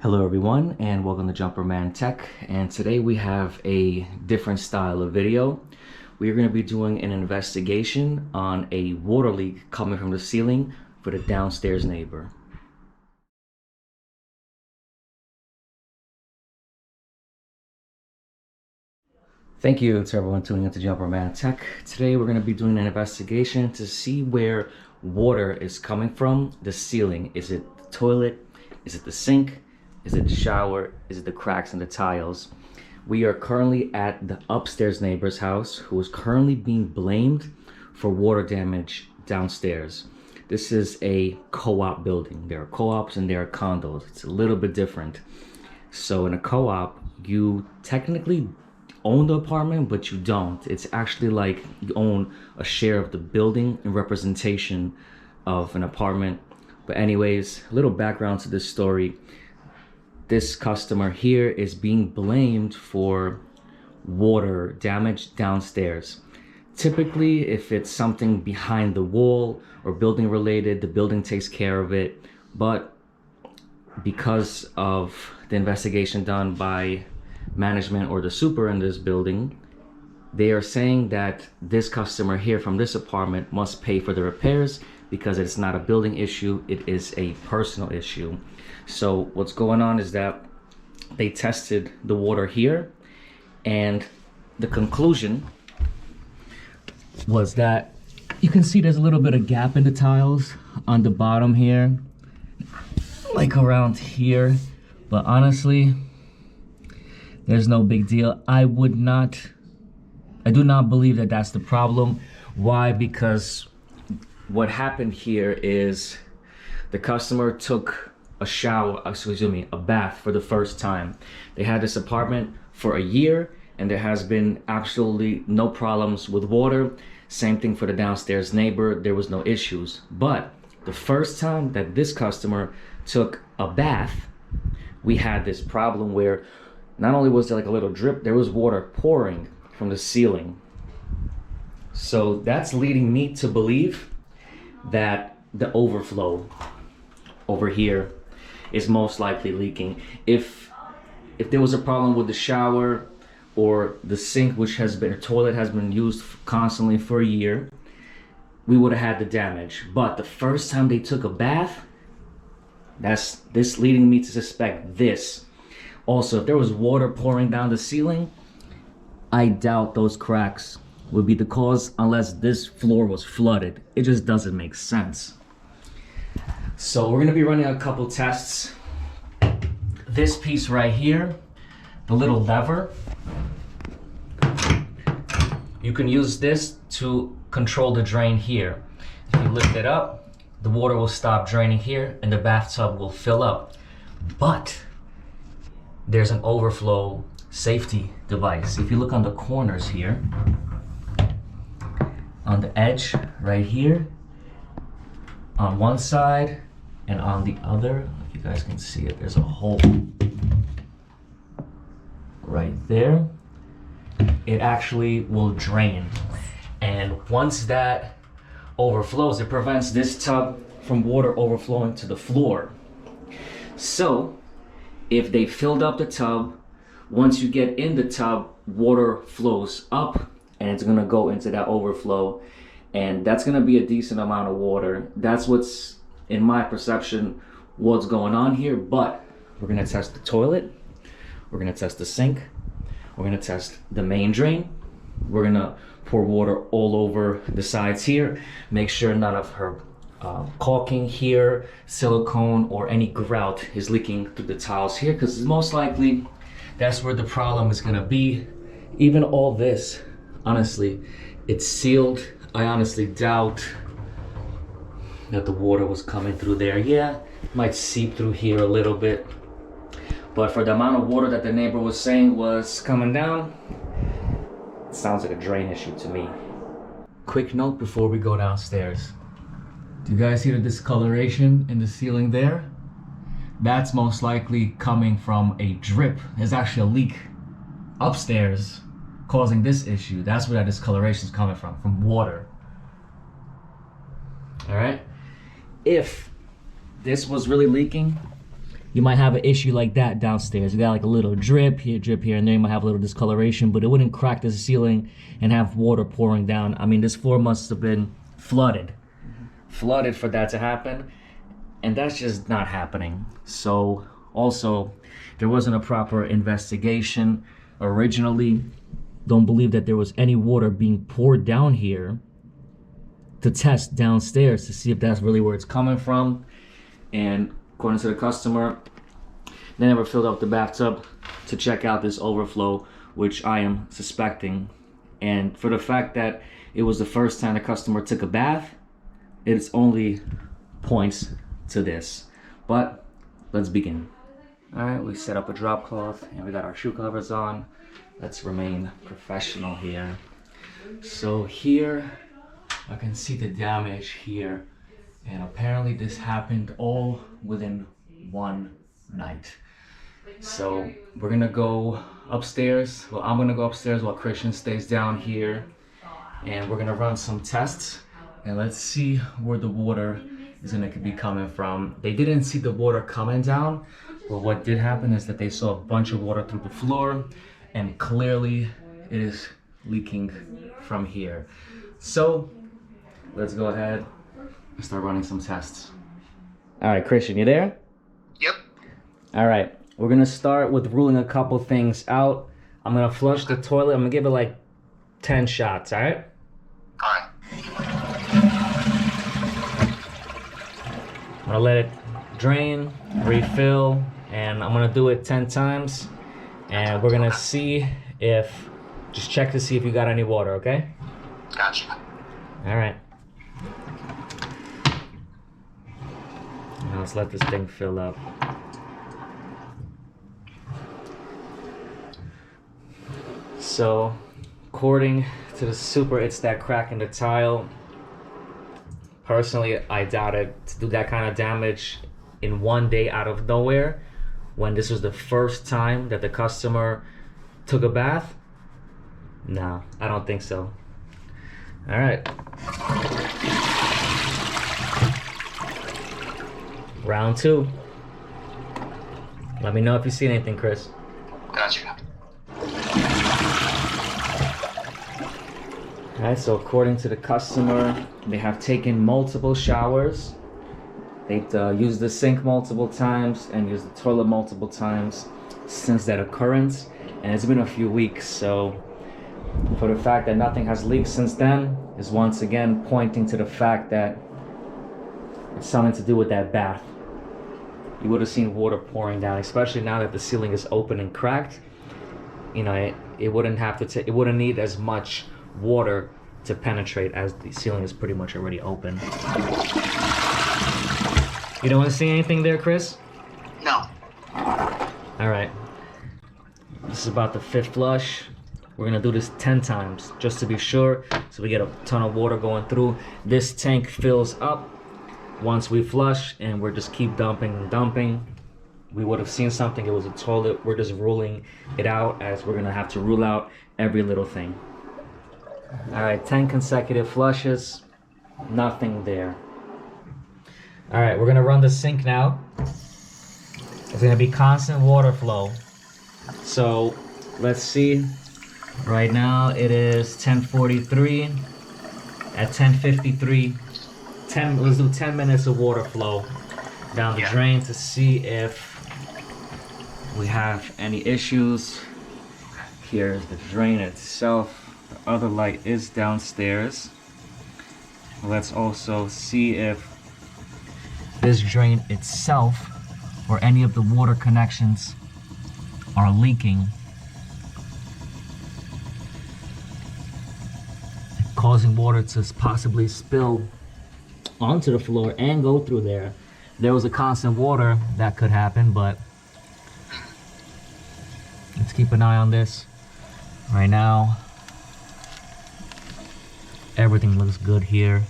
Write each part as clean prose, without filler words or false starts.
Hello everyone and welcome to JumperManTech, and today we have a different style of video. We are going to be doing an investigation on a water leak coming from the ceiling for the downstairs neighbor. Thank you to everyone tuning into JumperManTech. Today we're going to be doing an investigation to see where water is coming from the ceiling. Is it the toilet? Is it the sink? Is it the shower? Is it the cracks in the tiles? We are currently at the upstairs neighbor's house who is currently being blamed for water damage downstairs. This is a co-op building. There are co-ops and there are condos. It's a little bit different. So in a co-op, you technically own the apartment, but you don't. It's actually like you own a share of the building in representation of an apartment. But anyways, a little background to this story. This customer here is being blamed for water damage downstairs. Typically, if it's something behind the wall or building related, the building takes care of it. But because of the investigation done by management or the super in this building, they are saying that this customer here from this apartment must pay for the repairs because it's not a building issue, it is a personal issue. So what's going on is that they tested the water here, and the conclusion was that you can see there's a little bit of gap in the tiles on the bottom here, like around here. But honestly, there's no big deal. I do not believe that that's the problem. Why? Because what happened here is the customer took a bath for the first time. They had this apartment for a year and there has been absolutely no problems with water. Same thing for the downstairs neighbor, there was no issues. But the first time that this customer took a bath, we had this problem where not only was there like a little drip, there was water pouring from the ceiling. So that's leading me to believe that the overflow over here is most likely leaking. If there was a problem with the shower or the sink, which has been, a toilet has been used constantly for a year, we would have had the damage. But the first time they took a bath, that's this leading me to suspect this. Also, if there was water pouring down the ceiling, I doubt those cracks would be the cause unless this floor was flooded. It just doesn't make sense. So we're gonna be running a couple tests. This piece right here, the little lever, you can use this to control the drain here. If you lift it up, the water will stop draining here and the bathtub will fill up. But there's an overflow safety device. If you look on the corners here, on the edge right here, on one side and on the other, if you guys can see it, there's a hole right there. It actually will drain, and once that overflows, it prevents this tub from water overflowing to the floor. So if they filled up the tub, once you get in the tub, water flows up and it's gonna go into that overflow, and that's gonna be a decent amount of water. That's what's, in my perception, what's going on here. But we're gonna test the toilet, we're gonna test the sink, we're gonna test the main drain, we're gonna pour water all over the sides here, make sure none of her caulking here, silicone, or any grout is leaking through the tiles here, because most likely that's where the problem is gonna be. Even all this, honestly, it's sealed. I honestly doubt that the water was coming through there. Yeah, it might seep through here a little bit, but for the amount of water that the neighbor was saying was coming down, it sounds like a drain issue to me. Quick note before we go downstairs. Do you guys see the discoloration in the ceiling there? That's most likely coming from a drip. There's actually a leak upstairs causing this issue. That's where that discoloration is coming from water. All right. If this was really leaking, you might have an issue like that downstairs. You got like a little drip here, and there you might have a little discoloration, but it wouldn't crack the ceiling and have water pouring down. I mean, this floor must have been flooded for that to happen, and that's just not happening. So also, there wasn't a proper investigation originally. Don't believe that there was any water being poured down here to test downstairs to see if that's really where it's coming from. And according to the customer, they never filled up the bathtub to check out this overflow, which I am suspecting. And for the fact that it was the first time the customer took a bath, it's only points to this. But let's begin. All right, we set up a drop cloth and we got our shoe covers on. Let's remain professional here. So here, I can see the damage here. And apparently this happened all within one night. So we're gonna go upstairs. Well, I'm gonna go upstairs while Christian stays down here. And we're gonna run some tests. And let's see where the water is gonna be coming from. They didn't see the water coming down, but what did happen is that they saw a bunch of water through the floor, and clearly it is leaking from here. So let's go ahead and start running some tests. All right, Christian, you there? Yep. All right, we're gonna start with ruling a couple things out. I'm gonna flush the toilet. I'm gonna give it like 10 shots, all right? All right. I'm gonna let it drain, refill, and I'm gonna do it 10 times. And we're gonna see if, just check to see if you got any water, okay? Gotcha. All right. Now let's let this thing fill up. So, according to the super, it's that crack in the tile. Personally, I doubt it to do that kind of damage in one day out of nowhere, when this was the first time that the customer took a bath. No, I don't think so. All right. Round two. Let me know if you see anything, Chris. Gotcha. All right, so according to the customer, they have taken multiple showers. They've used the sink multiple times and used the toilet multiple times since that occurrence. And it's been a few weeks, so for the fact that nothing has leaked since then is once again pointing to the fact that it's something to do with that bath. You would have seen water pouring down, especially now that the ceiling is open and cracked. You know, it wouldn't have to it wouldn't need as much water to penetrate, as the ceiling is pretty much already open. You don't want to see anything there, Chris? No. All right. This is about the 5th flush. We're gonna do this 10 times just to be sure, so we get a ton of water going through. This tank fills up once we flush, and we're just keep dumping and dumping. We would have seen something, it was a toilet. We're just ruling it out, as we're gonna have to rule out every little thing. All right, 10 consecutive flushes, nothing there. All right, we're gonna run the sink now. It's gonna be constant water flow. So let's see. Right now it is 10:43. At 10:53, let's do 10 minutes of water flow down the drain to see if we have any issues. Here's the drain itself. The other light is downstairs. Let's also see if this drain itself or any of the water connections are leaking, causing water to possibly spill onto the floor and go through there. There was a constant water, that could happen, but let's keep an eye on this. Right now, everything looks good here.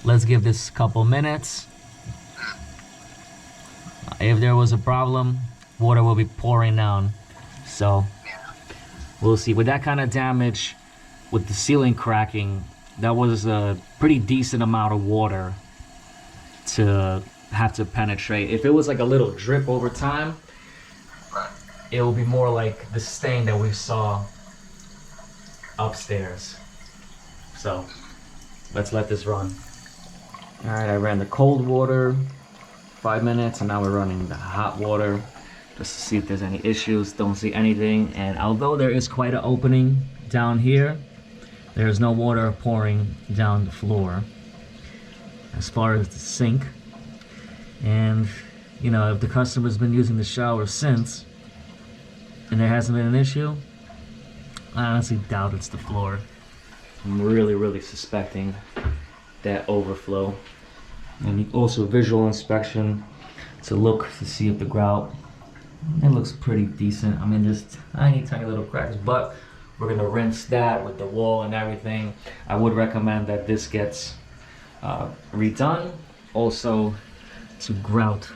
Let's give this a couple minutes. If there was a problem, water will be pouring down. So we'll see. With that kind of damage, with the ceiling cracking, that was a pretty decent amount of water to have to penetrate. If it was like a little drip over time, Right. it will be more like the stain that we saw upstairs. So let's let this run. All right, I ran the cold water 5 minutes, and now we're running the hot water just to see if there's any issues. Don't see anything, and although there is quite an opening down here, there's no water pouring down the floor as far as the sink. And you know, if the customer's been using the shower since and there hasn't been an issue, I honestly doubt it's the floor. I'm really suspecting that overflow. And also visual inspection to look to see if the grout, it looks pretty decent. I mean, there's tiny little cracks, but we're gonna rinse that with the wall and everything. I would recommend that this gets redone also to grout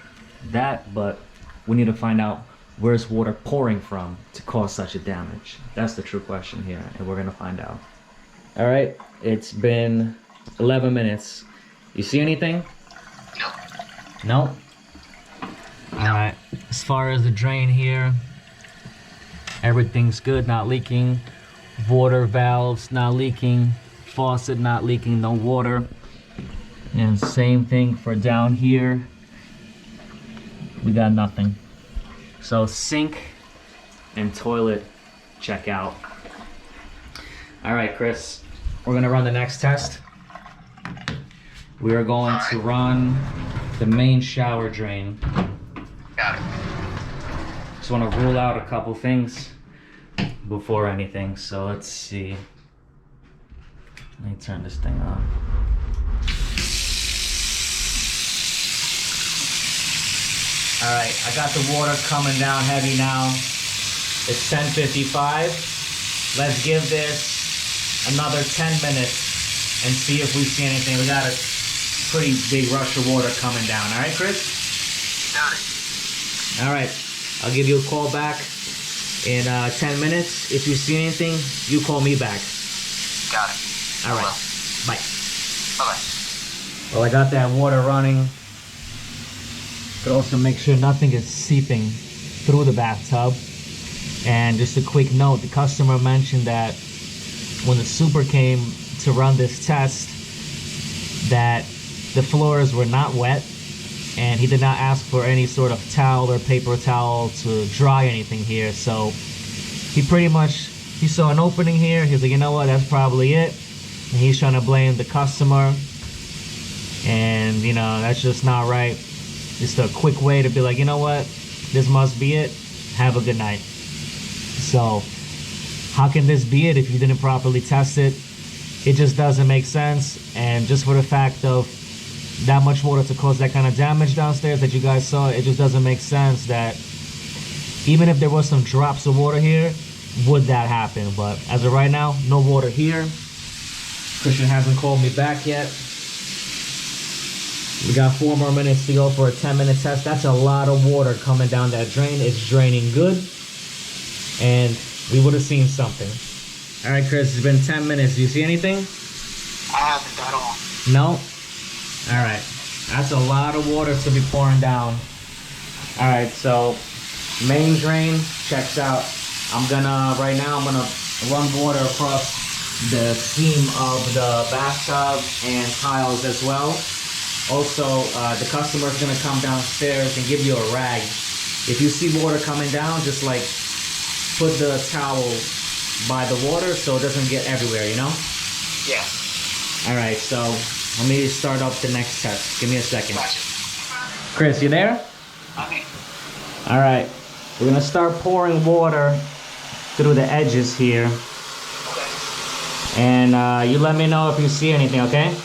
that, but we need to find out where's water pouring from to cause such a damage. That's the true question here, and we're gonna find out. All right, it's been 11 minutes. You see anything? No. No? All right, as far as the drain here, everything's good, not leaking. Water valves not leaking. Faucet not leaking, no water. And same thing for down here. We got nothing. So sink and toilet check out. All right, Chris, we're gonna run the next test. We are going to run the main shower drain. Got it. Just want to rule out a couple things before anything. So let's see. Let me turn this thing on. All right, I got the water coming down heavy now. It's 10:55. Let's give this another 10 minutes and see if we see anything. We got a pretty big rush of water coming down. All right, Chris? Got it. All right, I'll give you a call back in 10 minutes. If you see anything, you call me back. Got it. All right, bye. Bye-bye. Well, I got that water running. But also make sure nothing is seeping through the bathtub. And just a quick note, the customer mentioned that when the super came to run this test, that the floors were not wet, and he did not ask for any sort of towel or paper towel to dry anything here. So he pretty much, he saw an opening here. He's like, you know what, that's probably it. And he's trying to blame the customer. And you know, that's just not right. Just a quick way to be like, you know what, this must be it. Have a good night. So how can this be it if you didn't properly test it? It just doesn't make sense. And just for the fact of that much water to cause that kind of damage downstairs that you guys saw, it just doesn't make sense that even if there was some drops of water here, would that happen? But as of right now, no water here. Christian hasn't called me back yet. We got 4 more minutes to go for a 10-minute test. That's a lot of water coming down that drain. It's draining good, and we would have seen something. All right, Chris, it's been 10 minutes. Do you see anything? I haven't at all. No? All right. That's a lot of water to be pouring down. All right, so main drain checks out. Right now I'm gonna run water across the seam of the bathtub and tiles as well. Also, the customer's gonna come downstairs and give you a rag. If you see water coming down, just like put the towel by the water so it doesn't get everywhere, you know? Yeah. All right, so let me start up the next test. Give me a second. Gotcha. Chris, you there? Okay. All right, we're gonna start pouring water through the edges here. Okay. And you let me know if you see anything, okay?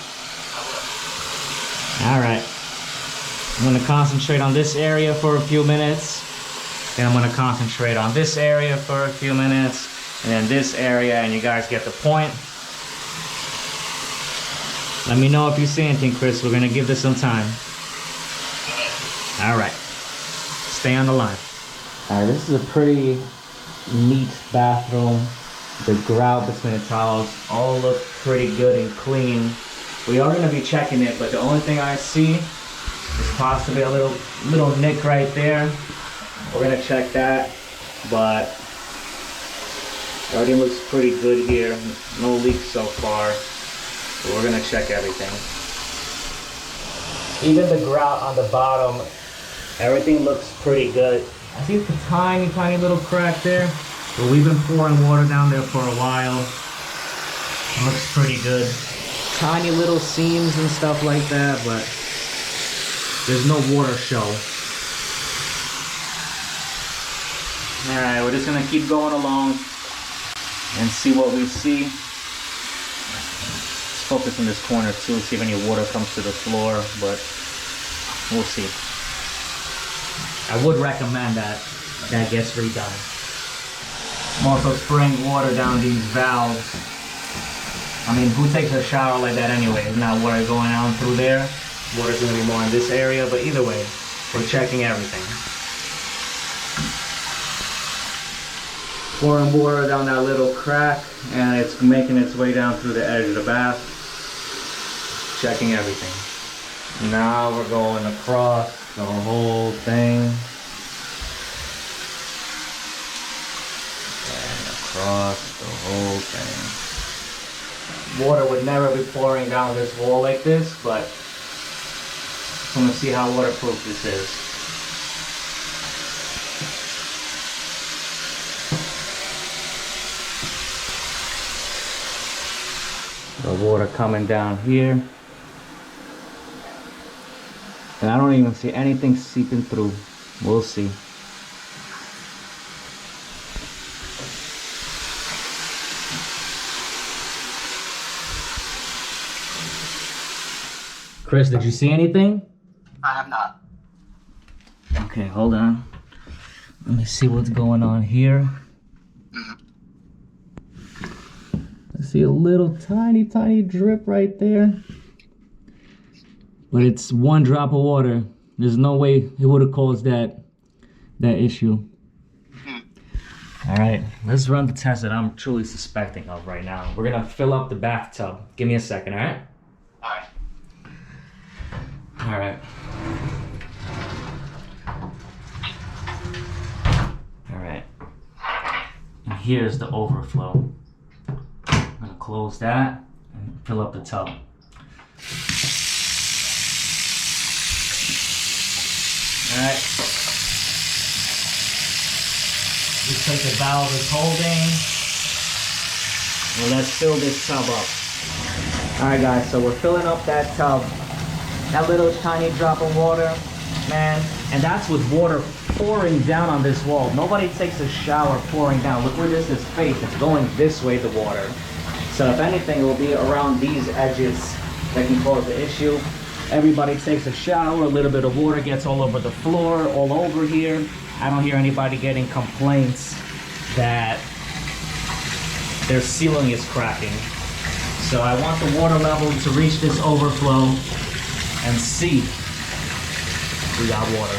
All right, I'm gonna concentrate on this area for a few minutes. Then I'm gonna concentrate on this area for a few minutes, and then this area, and you guys get the point. Let me know if you see anything, Chris. We're gonna give this some time. All right, stay on the line. All right, this is a pretty neat bathroom. The grout between the tiles all look pretty good and clean. We are going to be checking it, but the only thing I see is possibly a little nick right there. We're gonna check that, but everything looks pretty good here. No leaks so far. So we're gonna check everything. Even the grout on the bottom, everything looks pretty good. I see a tiny little crack there, but we've been pouring water down there for a while. It looks pretty good. Tiny little seams and stuff like that, but there's no water show. All right, we're just gonna keep going along and see what we see. Let's focus on this corner too, see if any water comes to the floor, but we'll see. I would recommend that gets redone. I'm also spraying water down these valves. I mean, who takes a shower like that anyway? There's not water going on through there. Water's gonna be more in this area, but either way, we're checking everything. Pouring water down that little crack, and it's making its way down through the edge of the bath. Checking everything. Now we're going across the whole thing. And across the whole thing. Water would never be pouring down this wall like this, but I'm gonna see how waterproof this is. The water coming down here. And I don't even see anything seeping through. We'll see. Chris, did you see anything? I have not. Okay, hold on. Let me see what's going on here. I see a little tiny drip right there. But it's one drop of water. There's no way it would have caused that issue. All right, let's run the test that I'm truly suspecting of right now. We're gonna fill up the bathtub. Give me a second, all right? All right. All right. All right. And here's the overflow. I'm gonna close that and fill up the tub. All right. Looks like the valve is holding. Well, let's fill this tub up. All right, guys. So we're filling up that tub. That little tiny drop of water, man, and that's with water pouring down on this wall. Nobody takes a shower pouring down. Look where this is faced. It's going this way, the water. So if anything, it will be around these edges that can cause the issue. Everybody takes a shower, a little bit of water gets all over the floor, all over here. I don't hear anybody getting complaints that their ceiling is cracking. So I want the water level to reach this overflow and see we got water.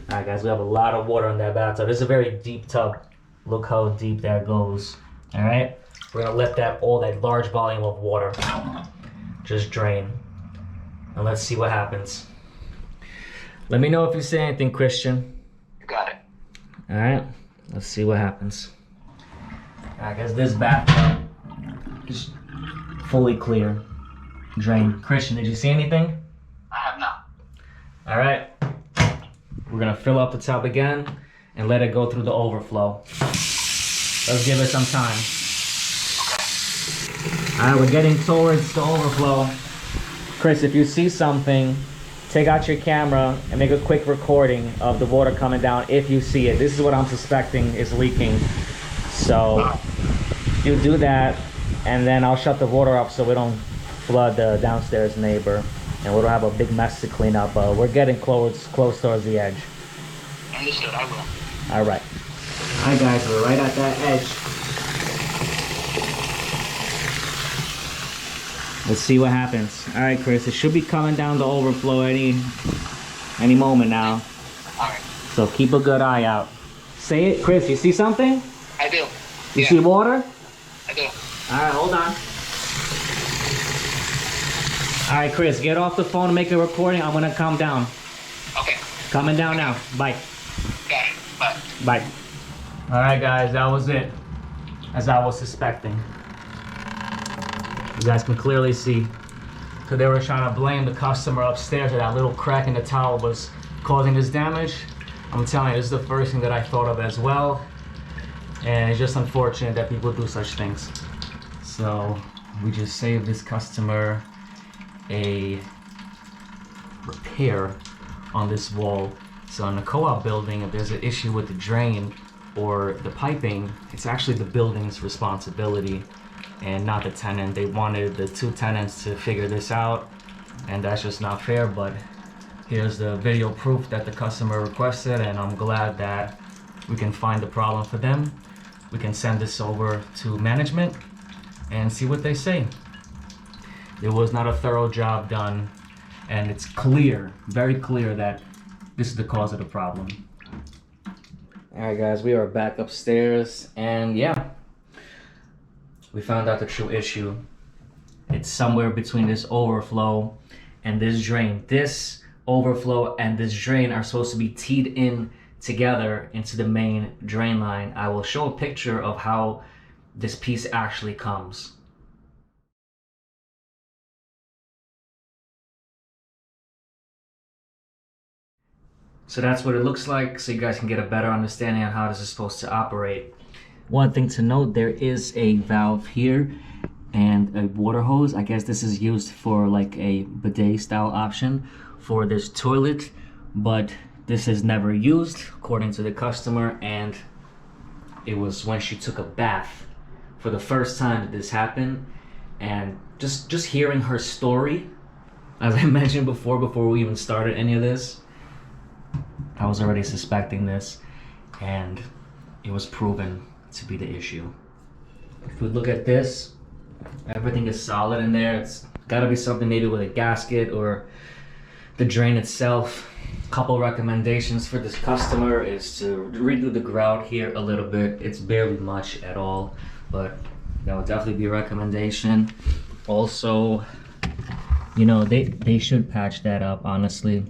All right, guys, we have a lot of water in that bathtub. This is a very deep tub. Look how deep that goes. All right, we're gonna let all that large volume of water just drain, and let's see what happens. Let me know if you say anything, Christian. You got it. All right, let's see what happens. All right, guys, this bathtub is fully clear. Drain. Christian, did you see anything? I have not. All right. We're gonna fill up the tub again and let it go through the overflow. Let's give it some time. All right, we're getting towards the overflow. Chris, if you see something, take out your camera and make a quick recording of the water coming down if you see it. This is what I'm suspecting is leaking. So you do that, and then I'll shut the water off so we don't flood the downstairs neighbor, and we don't have a big mess to clean up. We're getting close towards the edge. Understood, I will. All right. All right, guys, we're right at that edge. Let's see what happens. All right, Chris, it should be coming down the overflow any moment now. All right. So keep a good eye out. Say it, Chris, you see something? I do. You see water? I do. All right, hold on. All right, Chris, get off the phone and make a recording. I'm gonna calm down. Okay. Coming down now. Bye. Got it. Bye. Bye. All right, guys, that was it. As I was suspecting. You guys can clearly see. So they were trying to blame the customer upstairs that that little crack in the towel was causing this damage. I'm telling you, this is the first thing that I thought of as well. And it's just unfortunate that people do such things. So we just saved this customer a repair on this wall. So in the co-op building, if there's an issue with the drain or the piping, it's actually the building's responsibility and not the tenant. They wanted the two tenants to figure this out, and that's just not fair. But here's the video proof that the customer requested, and I'm glad that we can find the problem for them. We can send this over to management and see what they say. There was not a thorough job done, and it's clear, very clear, that this is the cause of the problem. All right, guys, we are back upstairs, and yeah, we found out the true issue. It's somewhere between this overflow and this drain. This overflow and this drain are supposed to be teed in together into the main drain line. I will show a picture of how this piece actually comes. So that's what it looks like, so you guys can get a better understanding on how this is supposed to operate. One thing to note, there is a valve here and a water hose. I guess this is used for like a bidet style option for this toilet, but this is never used according to the customer, and it was when she took a bath for the first time that this happened. And just hearing her story, as I mentioned before we even started any of this, I was already suspecting this, and it was proven to be the issue. If we look at this, everything is solid in there. It's gotta be something maybe with a gasket or the drain itself. A couple recommendations for this customer is to redo the grout here a little bit. It's barely much at all, but that would definitely be a recommendation. Also, you know, they should patch that up, honestly.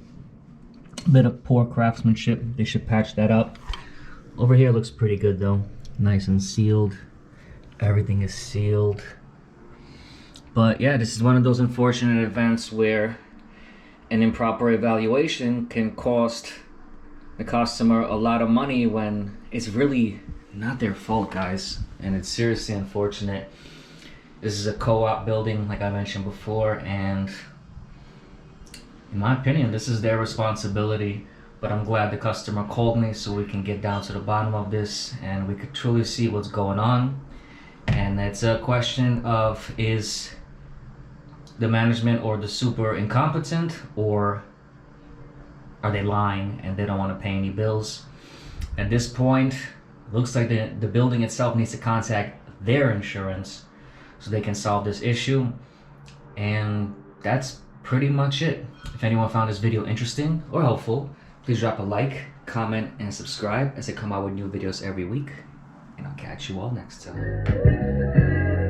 Bit of poor craftsmanship. They should patch that up. Over here looks pretty good though. Nice and sealed. Everything is sealed. But yeah, this is one of those unfortunate events where an improper evaluation can cost the customer a lot of money when it's really not their fault, guys. And it's seriously unfortunate. This is a co-op building, like I mentioned before, and in my opinion, this is their responsibility. But I'm glad the customer called me so we can get down to the bottom of this and we could truly see what's going on. And it's a question of, is the management or the super incompetent, or are they lying and they don't want to pay any bills? At this point, it looks like the building itself needs to contact their insurance so they can solve this issue. And that's pretty much it. If anyone found this video interesting or helpful, please drop a like, comment, and subscribe as I come out with new videos every week. And I'll catch you all next time.